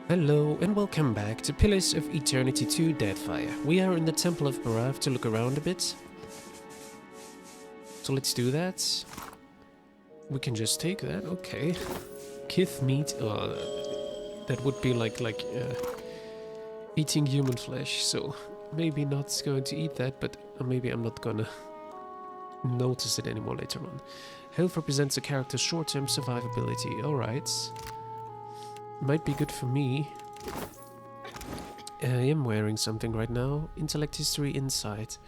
Hello and welcome back to Pillars of Eternity 2 Deadfire. We are in the Temple of Barav to look around a bit. So let's do that. We can just take that, okay. Kith meat, that would be like eating human flesh, so maybe not going to eat that, but maybe I'm not gonna notice it anymore later on. Health represents a character's short-term survivability, alright. Might be good for me. I am wearing something right now. Intellect, history, insight.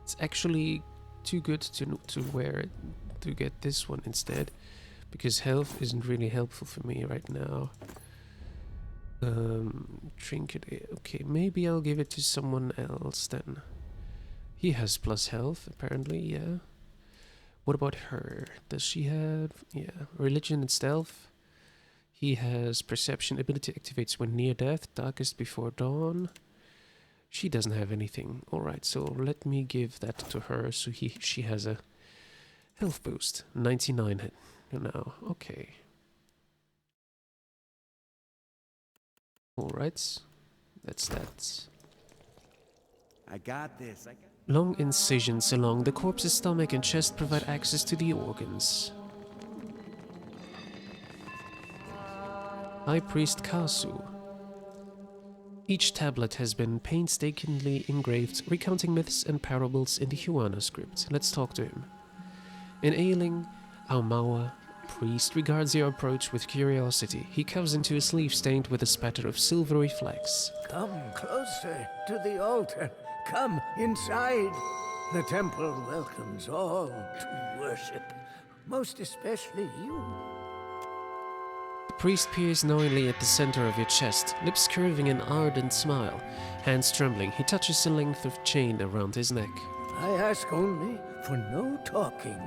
It's actually too good to wear it, to get this one instead, because health isn't really helpful for me right now. Trinket. Okay, maybe I'll give it to someone else then. He has plus health, apparently, yeah. What about her? Does she have... yeah, religion and stealth. He has perception, ability activates when near death, darkest before dawn. She doesn't have anything. Alright, so let me give that to her so she has a health boost. 99 now, okay. Alright, that's that. I got this. Long incisions along the corpse's stomach and chest provide access to the organs. High Priest Kasu. Each tablet has been painstakingly engraved, recounting myths and parables in the Huana script. Let's talk to him. An ailing Aumaua priest regards your approach with curiosity. He comes into a sleeve stained with a spatter of silvery flecks. Come closer to the altar. Come inside. The temple welcomes all to worship, most especially you. The priest peers knowingly at the center of your chest, lips curving an ardent smile. Hands trembling, he touches the length of chain around his neck. I ask only for no talking.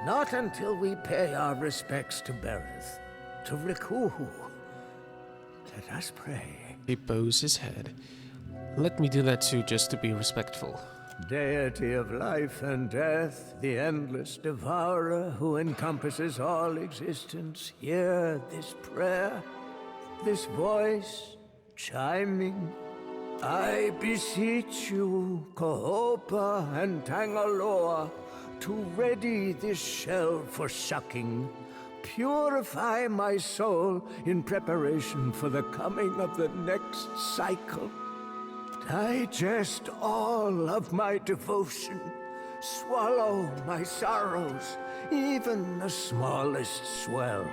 Not until we pay our respects to Bereth, to Rikuhu. Let us pray. He bows his head. Let me do that too, just to be respectful. Deity of life and death, the endless devourer who encompasses all existence, hear this prayer, this voice chiming. I beseech you, Kohopa and Tangaloa, to ready this shell for sucking. Purify my soul in preparation for the coming of the next cycle. Digest all of my devotion. Swallow my sorrows, even the smallest swell,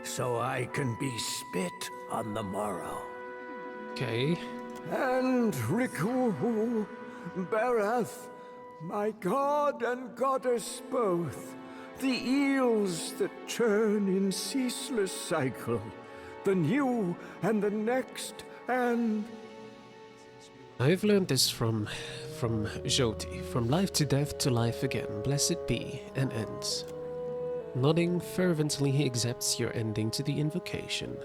so I can be spit on the morrow. Okay. And Rikuhu, Bereth, my god and goddess both, the eels that churn in ceaseless cycle, the new and the next, and... I've learned this from Jyoti. From life to death to life again, blessed be, and ends. Nodding fervently, he accepts your ending to the invocation.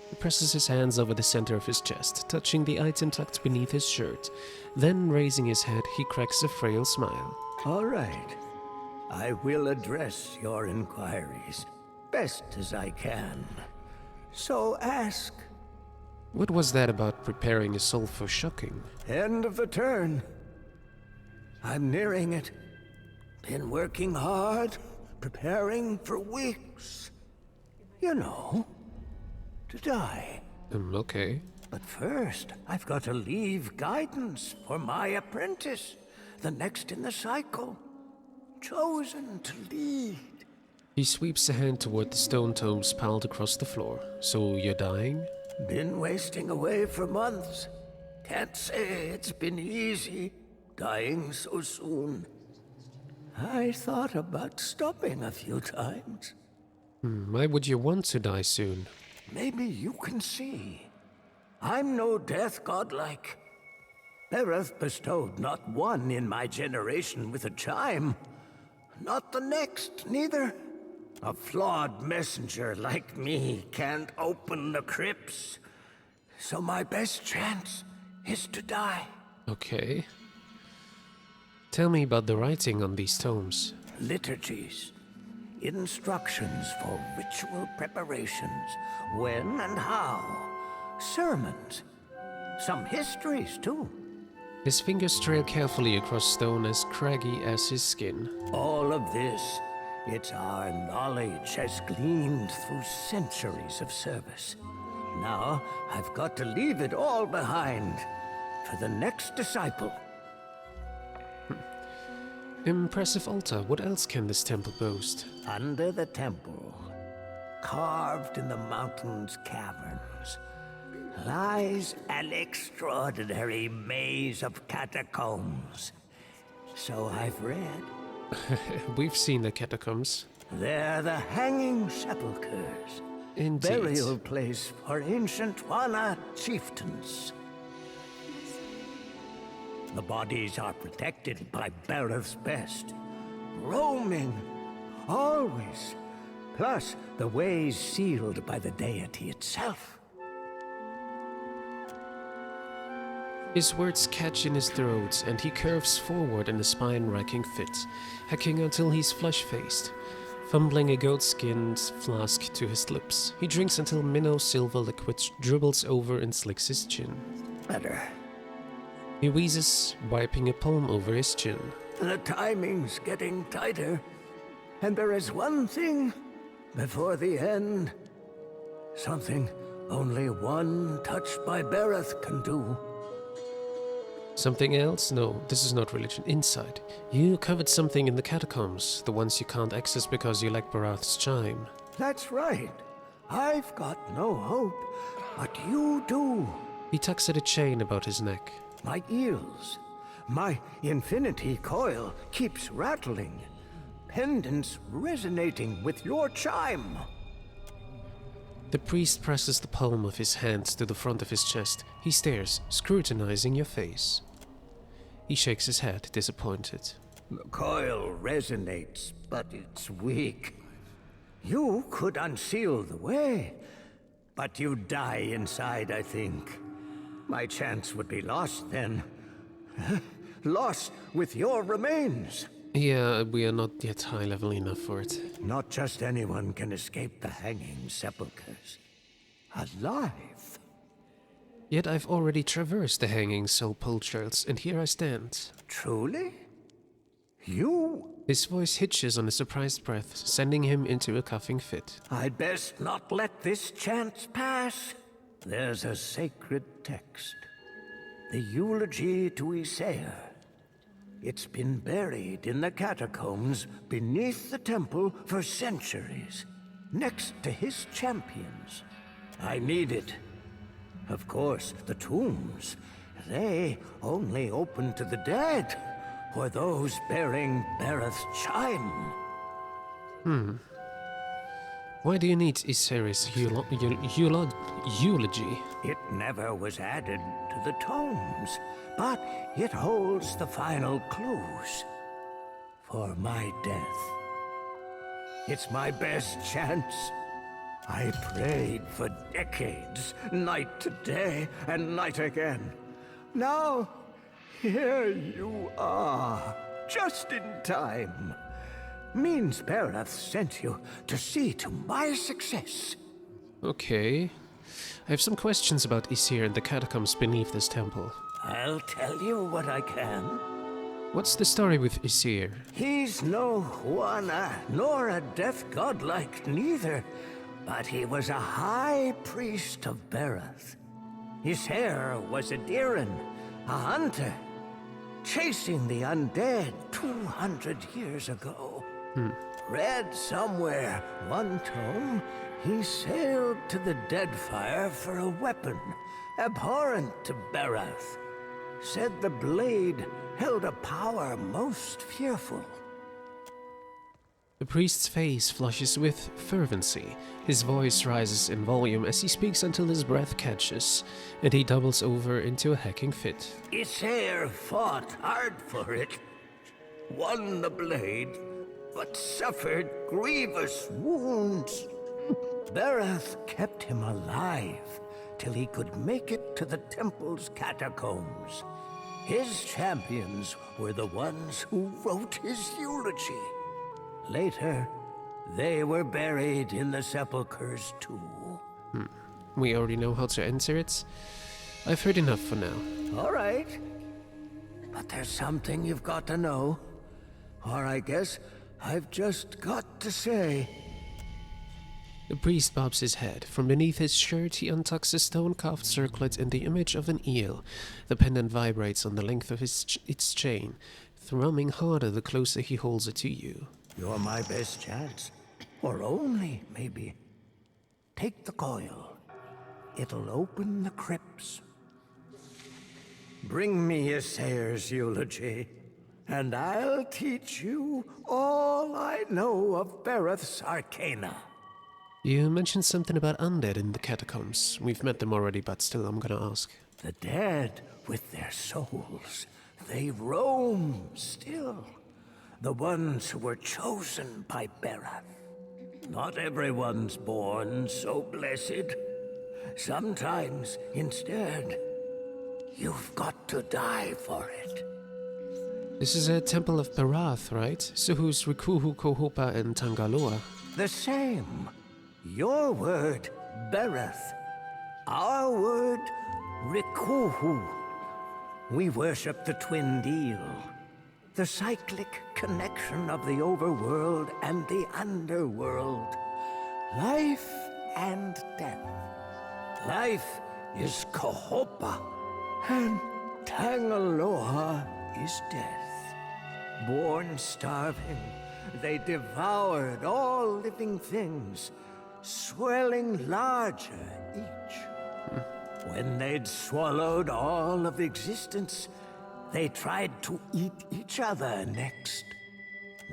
He presses his hands over the center of his chest, touching the item tucked beneath his shirt. Then, raising his head, he cracks a frail smile. All right. I will address your inquiries, best as I can. So ask. What was that about preparing a soul for shocking? End of the turn. I'm nearing it. Been working hard, preparing for weeks. You know, to die. Okay. But first, I've got to leave guidance for my apprentice, the next in the cycle. Chosen to lead. He sweeps a hand toward the stone tomes piled across the floor. So you're dying? Been wasting away for months. Can't say it's been easy, dying so soon. I thought about stopping a few times. Why would you want to die soon? Maybe you can see. I'm no death godlike. Bereth bestowed not one in my generation with a chime. Not the next, neither. A flawed messenger like me can't open the crypts. So my best chance is to die. Okay. Tell me about the writing on these tomes. Liturgies. Instructions for ritual preparations. When and how. sermons, some histories too. His fingers trail carefully across stone as craggy as his skin. All of this, it's our knowledge has gleaned through centuries of service. Now, I've got to leave it all behind for the next disciple. Impressive altar. What else can this temple boast? Under the temple, carved in the mountain's caverns, lies an extraordinary maze of catacombs. So I've read. We've seen the catacombs. They're the hanging sepulchres. Indeed. Burial place for ancient Wana chieftains. The bodies are protected by Bereth's best. Roaming, always. Plus, the ways sealed by the deity itself. His words catch in his throat, and he curves forward in a spine-racking fit, hacking until he's flush-faced. Fumbling a goat-skinned flask to his lips, he drinks until minnow silver liquid dribbles over and slicks his chin. Better. He wheezes, wiping a palm over his chin. The timing's getting tighter. And there is one thing before the end. Something only one touched by Bereth can do. Something else? No, this is not religion. Insight. You covered something in the catacombs, the ones you can't access because you lack Barath's chime. That's right. I've got no hope, but you do. He tugs at a chain about his neck. My eels, my infinity coil keeps rattling. Pendants resonating with your chime. The priest presses the palm of his hand to the front of his chest. He stares, scrutinizing your face. He shakes his head, disappointed. The coil resonates, but it's weak. You could unseal the way, but you'd die inside, I think. My chance would be lost then. Lost with your remains. Yeah, we are not yet high level enough for it. Not just anyone can escape the hanging sepulchres. Alive. Yet I've already traversed the hanging sepulchres, and here I stand. Truly? You? His voice hitches on a surprised breath, sending him into a coughing fit. I'd best not let this chance pass. There's a sacred text. The eulogy to Isaiah. It's been buried in the catacombs beneath the temple for centuries, next to his champions. I need it. Of course, the tombs, they only open to the dead, or those bearing Bereth's chime. Why do you need Isaiah's eulogy? It never was added to the tomes, but it holds the final clues for my death. It's my best chance. I prayed for decades, night to day and night again. Now, here you are, just in time. Means Bereth sent you to see to my success. Okay. I have some questions about Isir and the catacombs beneath this temple. I'll tell you what I can. What's the story with Isir? He's no Wana, nor a death godlike neither, but he was a high priest of Bereth. His hair was a Diran, a hunter, chasing the undead 200 years ago. Read somewhere, one tome, he sailed to the Deadfire for a weapon, abhorrent to Bereth. Said the blade held a power most fearful. The priest's face flushes with fervency. His voice rises in volume as he speaks until his breath catches, and he doubles over into a hacking fit. Isaiah fought hard for it, won the blade, but suffered grievous wounds. Bereth kept him alive till he could make it to the temple's catacombs. His champions were the ones who wrote his eulogy. Later, they were buried in the sepulchres too. We already know how to enter it. I've heard enough for now. All right. But there's something you've got to know. Or I guess I've just got to say. The priest bobs his head. From beneath his shirt, he untucks a stone-carved circlet in the image of an eel. The pendant vibrates on the length of its chain, thrumming harder the closer he holds it to you. You're my best chance. Or only, maybe. Take the coil. It'll open the crypts. Bring me a sayer's eulogy, and I'll teach you all I know of Bereth's arcana. You mentioned something about undead in the catacombs. We've met them already, but still I'm gonna ask. The dead, with their souls, they roam still. The ones who were chosen by Bereth. Not everyone's born so blessed. Sometimes, instead, you've got to die for it. This is a temple of Barath, right? So who's Rikuhu, Kohopa, and Tangaloa? The same. Your word, Bereth. Our word, Rikuhu. We worship the twin deal. The cyclic connection of the overworld and the underworld. Life and death. Life is Kohopa, and Tangaloa is death. Born starving, they devoured all living things, swelling larger each. When they'd swallowed all of existence, they tried to eat each other next.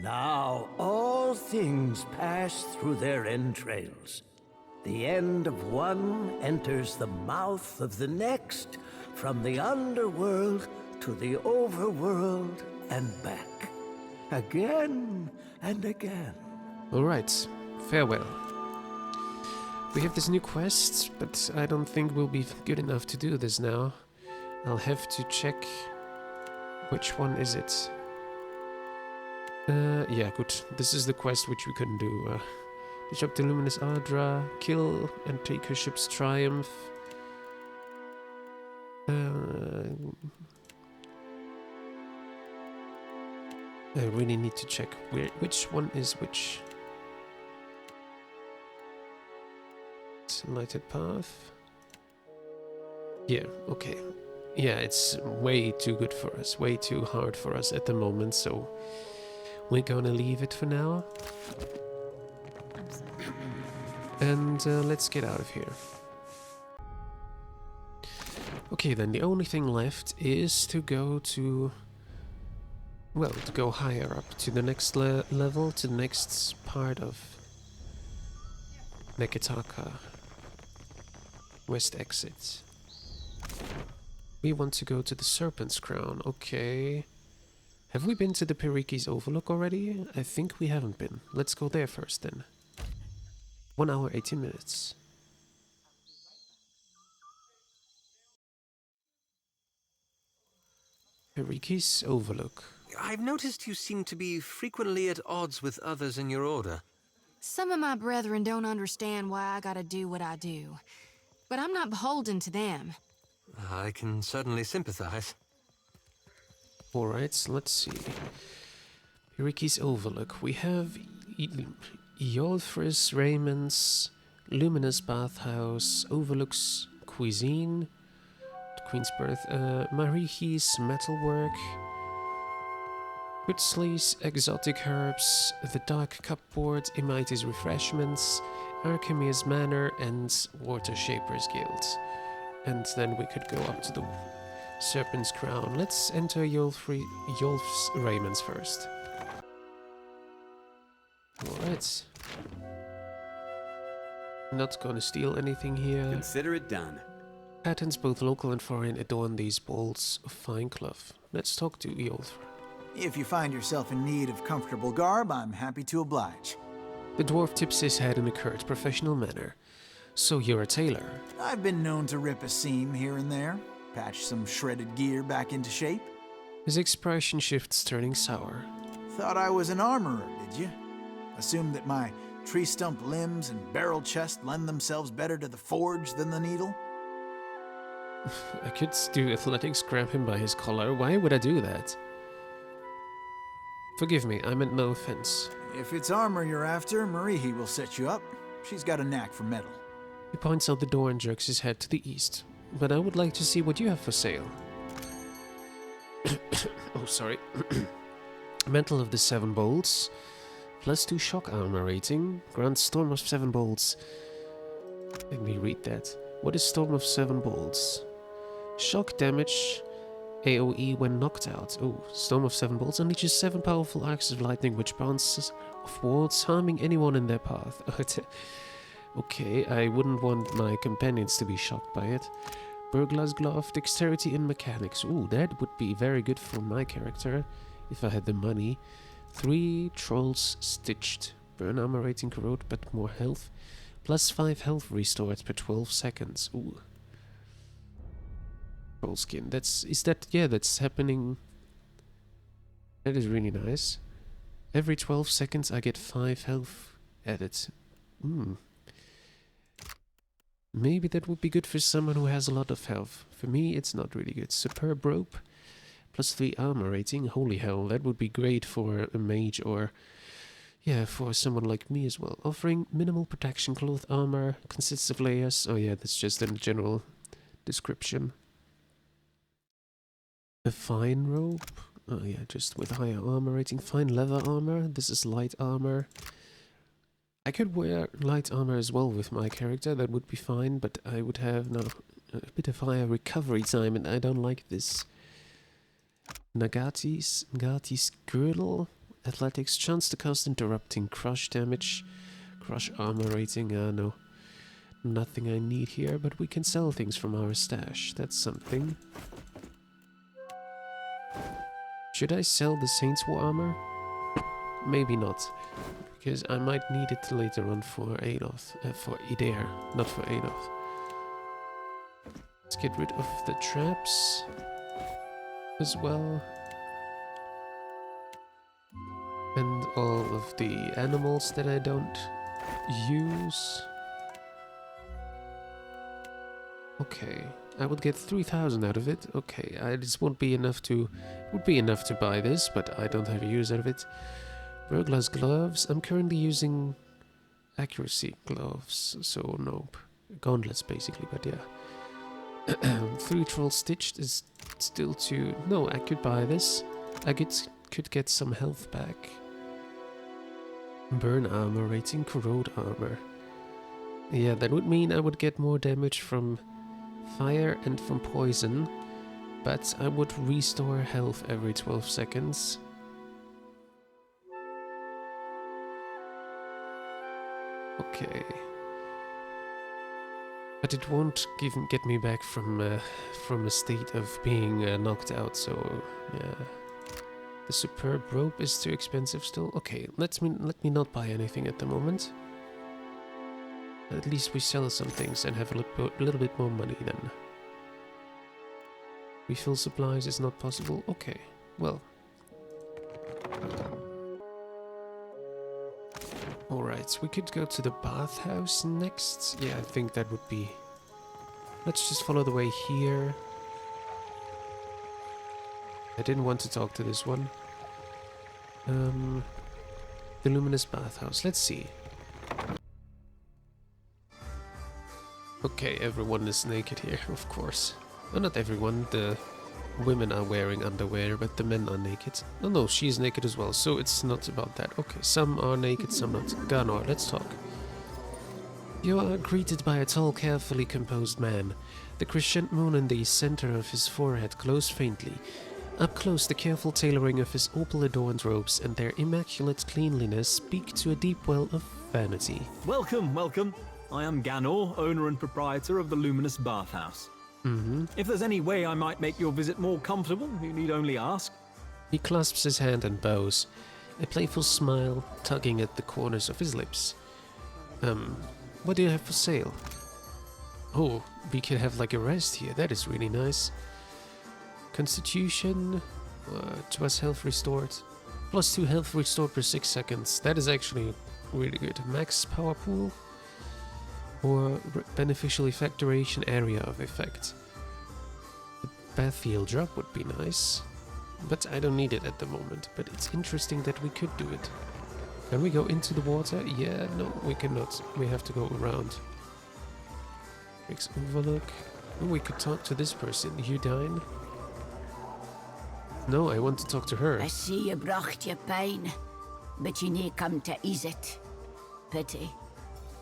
Now all things pass through their entrails. The end of one enters the mouth of the next, from the underworld to the overworld and back. Again and again. Alright, farewell. We have this new quest, but I don't think we'll be good enough to do this now. I'll have to check which one is it. Yeah, good. This is the quest which we couldn't do. Disrupt the Luminous Ardra, kill and take her ship's triumph. I really need to check which one is which. Lighted path. Yeah, okay. Yeah, it's way too good for us, way too hard for us at the moment, so we're gonna leave it for now. And let's get out of here. Okay, then the only thing left is to go to... well, to go higher up, to the next level, to the next part of Neketaka. West exit. We want to go to the Serpent's Crown, okay. Have we been to the Periki's Overlook already? I think we haven't been. Let's go there first then. 1 hour, 18 minutes. Periki's Overlook. I've noticed you seem to be frequently at odds with others in your order. Some of my brethren don't understand why I gotta do what I do. But I'm not beholden to them. I can certainly sympathize. Alright, let's see. Periki's Overlook. We have Iolfris Raymond's Luminous Bathhouse, Overlook's Cuisine, the Queen's Birth, Marihi's Metalwork, Huxley's Exotic Herbs, the Dark Cupboard, Imaity's Refreshments, Archime's Manor, and Water Shaper's Guild. And then we could go up to the Serpent's Crown. Let's enter Yolf's Raymond's first. Alright. Not gonna steal anything here. Consider it done. Patterns both local and foreign adorn these balls of fine cloth. Let's talk to Yolf. If you find yourself in need of comfortable garb, I'm happy to oblige. The dwarf tips his head in a curt, professional manner. So you're a tailor? I've been known to rip a seam here and there, patch some shredded gear back into shape. His expression shifts, turning sour. Thought I was an armorer, did you? Assumed that my Tree stump limbs and barrel chest lend themselves better to the forge than the needle? I could do athletics, grab him by his collar. Why would I do that? Forgive me, I meant no offense. If it's armor you're after, Marihi will set you up. She's got a knack for metal. He points out the door and jerks his head to the east. But I would like to see what you have for sale. Oh, sorry. Mantle of the Seven Bolts. +2 shock armor rating. Grants Storm of 7 Bolts. Let me read that. What is Storm of 7 Bolts? Shock damage. AoE when knocked out. Oh, Storm of 7 Bolts unleashes 7 powerful arcs of lightning which bounces off walls, harming anyone in their path. Okay, I wouldn't want my companions to be shocked by it. Burglar's Glove, Dexterity and Mechanics. Ooh, that would be very good for my character, if I had the money. 3 Trolls Stitched. Burn armor rating corrode, but more health. +5 health restored per 12 seconds. Ooh. Troll skin. That's happening. That is really nice. Every 12 seconds I get 5 health added. Maybe that would be good for someone who has a lot of health. For me, it's not really good. Superb Rope, +3 armor rating. Holy hell, that would be great for a mage or, yeah, for someone like me as well. Offering minimal protection cloth armor, consists of layers. Oh yeah, that's just a general description. A fine rope. Oh yeah, just with higher armor rating. Fine leather armor. This is light armor. I could wear light armor as well with my character, that would be fine, but I would have now a bit of higher recovery time, and I don't like this. Nagati's Girdle, Athletics, chance to cast interrupting crush damage, crush armor rating, no. Nothing I need here, but we can sell things from our stash, that's something. Should I sell the Saints' War armor? Maybe not. Because I might need it later on for Aeloth, for Idair, not for Aeloth. Let's get rid of the traps as well. And all of the animals that I don't use. Okay, I would get 3,000 out of it. Okay, this won't be enough to... would be enough to buy this, but I don't have use out of it. Burglar's Gloves. I'm currently using accuracy gloves, so nope. Gauntlets basically, but yeah. 3 Trolls Stitched is still too... No, I could buy this. I could get some health back. Burn armor rating, corrode armor. Yeah, that would mean I would get more damage from fire and from poison, but I would restore health every 12 seconds. Okay. But it won't get me back from a state of being knocked out, so yeah. The Superb Rope is too expensive still. Okay, let me not buy anything at the moment. At least we sell some things and have a little bit more money then. Refill supplies is not possible. Okay, well. Alright, we could go to the bathhouse next. Yeah, I think that would be... Let's just follow the way here. I didn't want to talk to this one. The Luminous Bathhouse. Let's see. Okay, everyone is naked here, of course. Well, not everyone. The women are wearing underwear, but the men are naked. Oh no, she's naked as well, so it's not about that. Okay, some are naked, some not. Ganor, let's talk. You are greeted by a tall, carefully composed man. The crescent moon in the center of his forehead glows faintly. Up close, the careful tailoring of his opal-adorned robes and their immaculate cleanliness speak to a deep well of vanity. Welcome, welcome. I am Ganor, owner and proprietor of the Luminous Bathhouse. If there's any way I might make your visit more comfortable, you need only ask. He clasps his hand and bows, a playful smile tugging at the corners of his lips. What do you have for sale? Oh, we can have like a rest here, that is really nice. Constitution, +2 health restored. +2 health restored per 6 seconds. That is actually really good. Max power pool or beneficial effect duration area of effect. The battlefield drop would be nice, but I don't need it at the moment. But it's interesting that we could do it. Can we go into the water? Yeah, no, we cannot. We have to go around. Fix Overlook. Oh, we could talk to this person. Udine. No, I want to talk to her. I see you brought your pain, but you need come to ease it. Pity.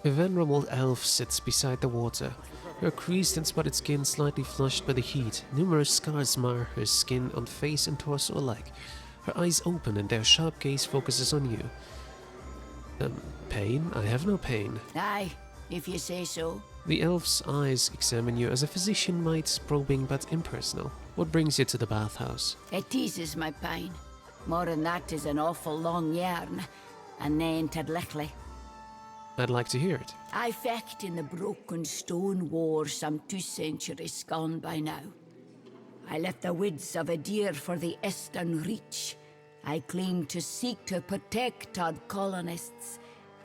A venerable elf sits beside the water. Her creased and spotted skin slightly flushed by the heat. Numerous scars mar her skin on face and torso alike. Her eyes open and their sharp gaze focuses on you. Pain? I have no pain. Aye, if you say so. The elf's eyes examine you as a physician might, probing but impersonal. What brings you to the bathhouse? It eases my pain. More than that is an awful long yarn, and nae lichtly. I'd like to hear it. I fecht in the broken stone war some 2 centuries gone by now. I left the woods of a deer for the eastern reach. I claimed to seek to protect our colonists,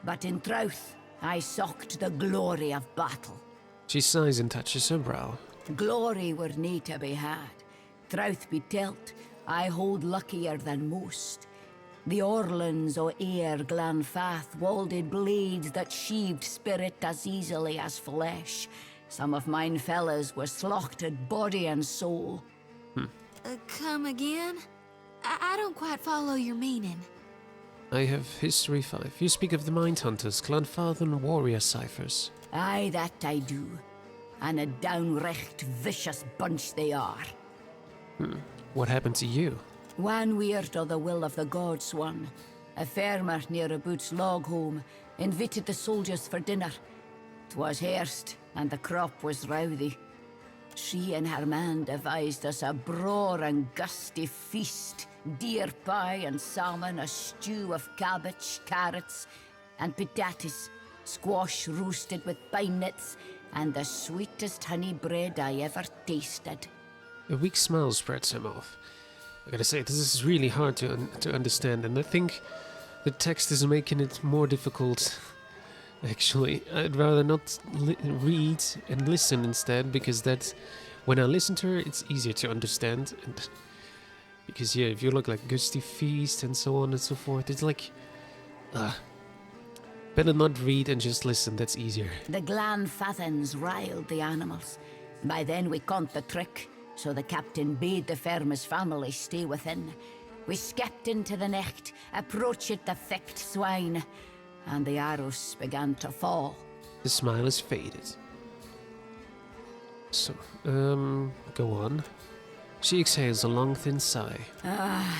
but in truth, I sought the glory of battle. She sighs and touches her brow. Glory were nae to be had. Truth be telt, I hold luckier than most. The Orlans o' Ayr Glanfath wielded blades that sheathed spirit as easily as flesh. Some of mine fellas were slaughtered body and soul. Come again? I don't quite follow your meaning. I have History 5. You speak of the Mind Hunters, Clanfathan warrior ciphers. Aye, that I do. And a downright vicious bunch they are. What happened to you? One weird o' the will of the gods one. A farmer near a Boots log home invited the soldiers for dinner. 'Twas hairst, and the crop was rowdy. She and her man devised us a broad and gusty feast. Deer pie and salmon, a stew of cabbage, carrots, and potatoes, squash roasted with pine nuts, and the sweetest honey bread I ever tasted. A weak smile spreads her mouth. I gotta say, this is really hard to understand, and I think the text is making it more difficult. Actually, I'd rather not read and listen instead, because that, when I listen to her, it's easier to understand. And because yeah, if you look like Gusty Feast and so on and so forth, it's like, better not read and just listen. That's easier. The Glanfathans riled the animals. By then we caught the trick, so the captain bade the farmer's family stay within. We skipped into the necht, approached the thick swine, and the arrows began to fall. The smile is faded. So, go on. She exhales a long, thin sigh.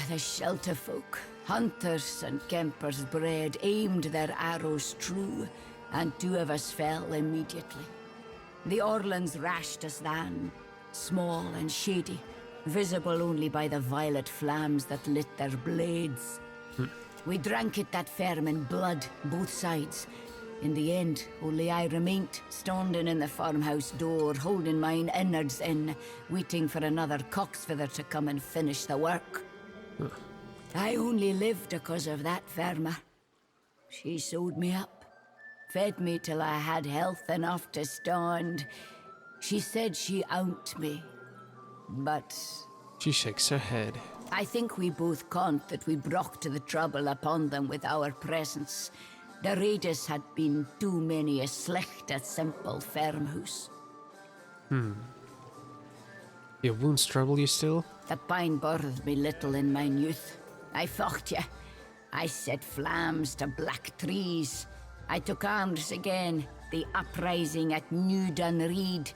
The shelter folk, hunters and campers bred, aimed their arrows true, and 2 of us fell immediately. The Orlans rashed us then, small and shady, visible only by the violet flames that lit their blades. We drank it that firm in blood, both sides. In the end, only I remained, standing in the farmhouse door, holding mine innards in, waiting for another cocksfeather to come and finish the work. I only lived because of that farmer. She sewed me up, fed me till I had health enough to stand. She said she owned me, but... She shakes her head. I think we both conned that we brought the trouble upon them with our presence. The raiders had been too many a slecht at simple farmhouse. Your wounds trouble you still? The pine bothered me little in mine youth. I fought ye. I set flames to black trees. I took arms again, the uprising at New Dunreed.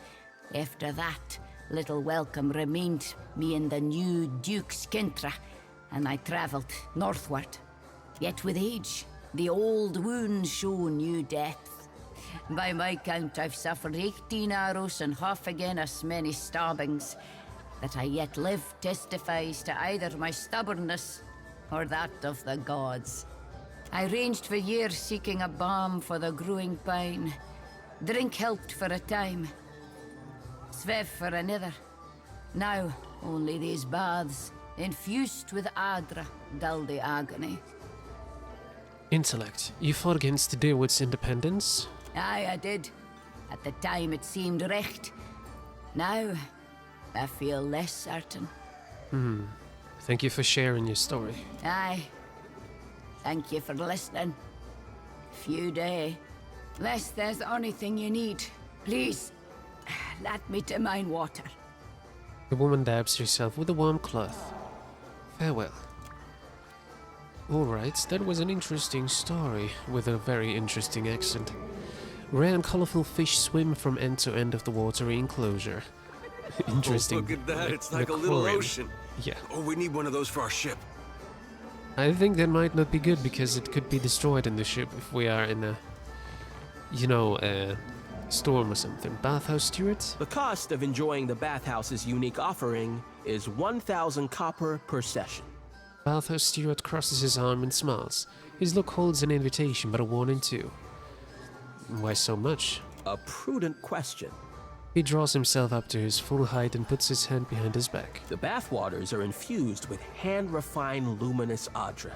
After that, little welcome remained me in the new Duke's Kintra, and I travelled northward. Yet with age, the old wounds show new depth. By my count, I've suffered 18 arrows and half again as many stabbings. That I yet live testifies to either my stubbornness or that of the gods. I ranged for years seeking a balm for the growing pine. Drink helped for a time, Svev for another. Now, only these baths, infused with Adra, dull the agony. Intellect. You fought against the Deerwood's independence? Aye, I did. At the time it seemed recht. Now, I feel less certain. Thank you for sharing your story. Aye. Thank you for listening. Few day. Unless there's anything you need, please, let me to mine water. The woman dabs herself with a warm cloth. Farewell. Alright, that was an interesting story, with a very interesting accent. Rare and colorful fish swim from end to end of the watery enclosure. Interesting. Oh, look at that, it's like a an little aquarium. ocean. Yeah. Oh, we need one of those for our ship. I think that might not be good, because it could be destroyed in the ship if we are in a, you know, a storm or something. Bathhouse steward? The cost of enjoying the bathhouse's unique offering is 1,000 copper per session. Bathhouse steward crosses his arm and smiles. His look holds an invitation, but a warning too. Why so much? A prudent question. He draws himself up to his full height and puts his hand behind his back. The bathwaters are infused with hand-refined luminous adra,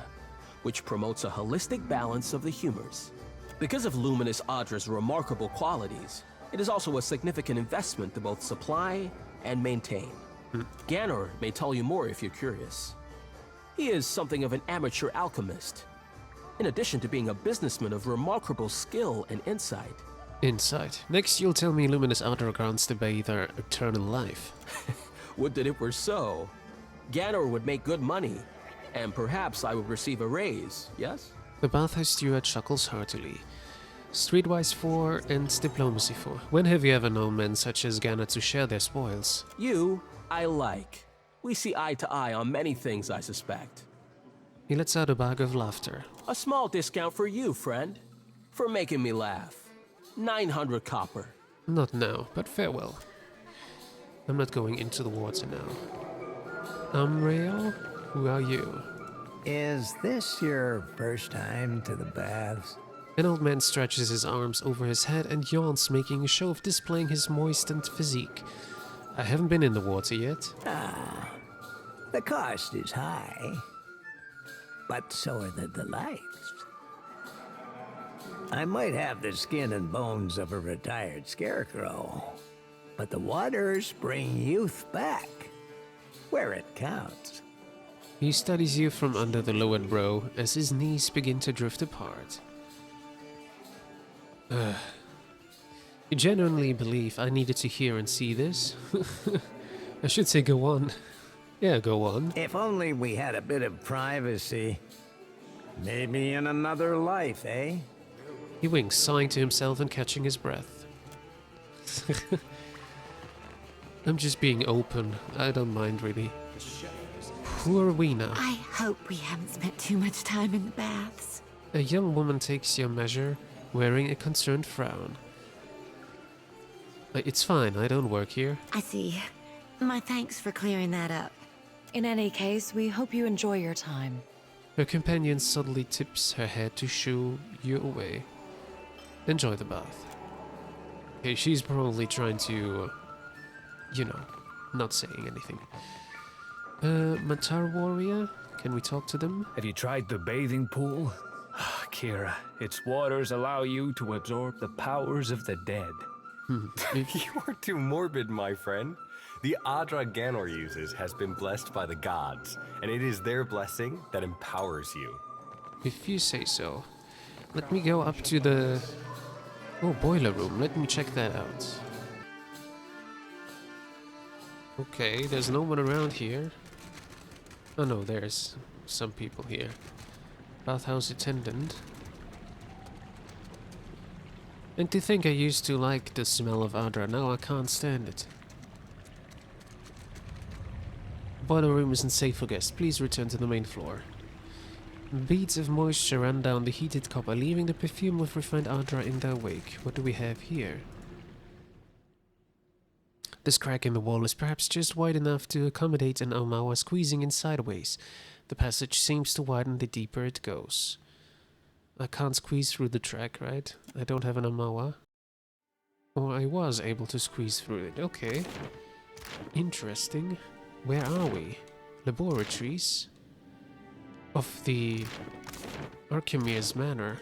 which promotes a holistic balance of the humors. Because of luminous adra's remarkable qualities, it is also a significant investment to both supply and maintain. Ganor may tell you more if you're curious. He is something of an amateur alchemist, in addition to being a businessman of remarkable skill and insight. Insight. Next you'll tell me luminous adra grants the bather eternal life. Would that it were so. Ganor would make good money, and perhaps I would receive a raise, yes? The bathhouse steward chuckles heartily. Streetwise 4 and diplomacy 4. When have you ever known men such as Ganor to share their spoils? You, I like. We see eye to eye on many things, I suspect. He lets out a bag of laughter. A small discount for you, friend. For making me laugh. 900 copper. Not now, but farewell. I'm not going into the water now. Rael, who are you? Is this your first time to the baths? An old man stretches his arms over his head and yawns, making a show of displaying his moistened physique. I haven't been in the water yet. The cost is high, but so are the delights. I might have the skin and bones of a retired scarecrow, but the waters bring youth back, where it counts. He studies you from under the lowered brow as his knees begin to drift apart. You genuinely believe I needed to hear and see this? I should say go on. Yeah, go on. If only we had a bit of privacy. Maybe in another life, eh? He winks, sighing to himself and catching his breath. I'm just being open. I don't mind, really. Who are we now? I hope we haven't spent too much time in the baths. A young woman takes your measure, wearing a concerned frown. It's fine, I don't work here. I see. My thanks for clearing that up. In any case, we hope you enjoy your time. Her companion subtly tips her head to shoo you away. Enjoy the bath. Okay, she's probably trying to, you know, not saying anything. Matar warrior? Can we talk to them? Have you tried the bathing pool? Kira, its waters allow you to absorb the powers of the dead. You are too morbid, my friend. The Adra Ganor uses has been blessed by the gods, and it is their blessing that empowers you. If you say so. Let me go up to the... Oh, boiler room. Let me check that out. Okay, there's no one around here. Oh no, there's some people here. Bathhouse attendant. And to think I used to like the smell of Adra, now I can't stand it. Boiler room isn't safe for guests. Please return to the main floor. Beads of moisture run down the heated copper, leaving the perfume of refined Adra in their wake. What do we have here? This crack in the wall is perhaps just wide enough to accommodate an Omawa squeezing in sideways. The passage seems to widen the deeper it goes. I can't squeeze through the track, right? I don't have an Omawa. Or I was able to squeeze through it. Okay. Interesting. Where are we? Laboratories of the Archimede's Manor.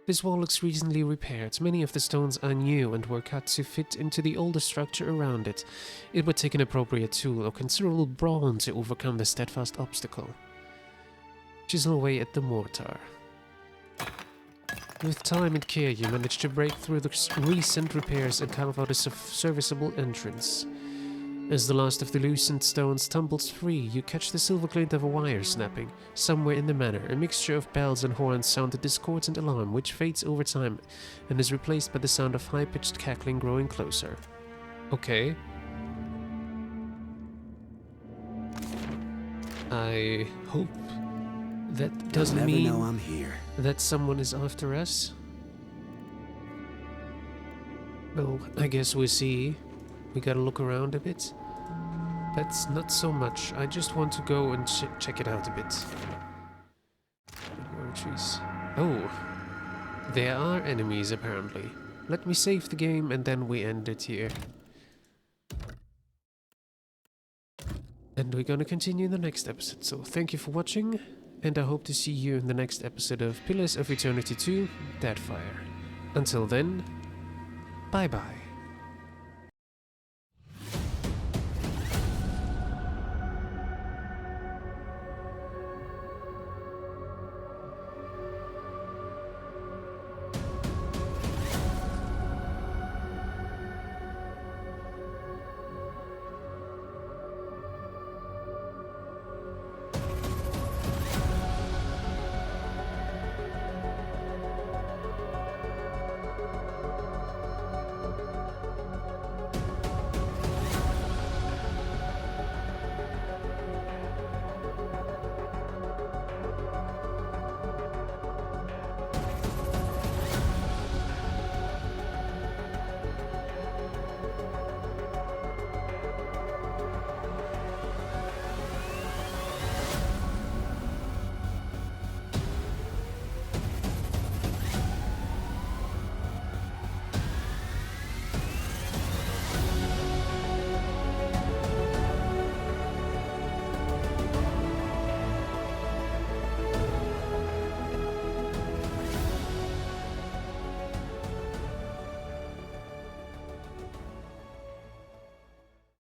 This wall looks recently repaired. Many of the stones are new and were cut to fit into the older structure around it. It would take an appropriate tool or considerable brawn to overcome the steadfast obstacle. Chisel away at the mortar. With time and care, you manage to break through the recent repairs and carve out a serviceable entrance. As the last of the loosened stones tumbles free, you catch the silver glint of a wire snapping. Somewhere in the manor, a mixture of bells and horns sound a discordant alarm, which fades over time and is replaced by the sound of high-pitched cackling growing closer. Okay. I hope that doesn't mean know I'm here. that someone is after us. Well, I guess we'll see. We gotta look around a bit. That's not so much. I just want to go and check it out a bit. Trees. Oh, there are enemies apparently. Let me save the game and then we end it here. And we're gonna continue in the next episode. So thank you for watching, and I hope to see you in the next episode of Pillars of Eternity 2: Deadfire. Until then, bye bye.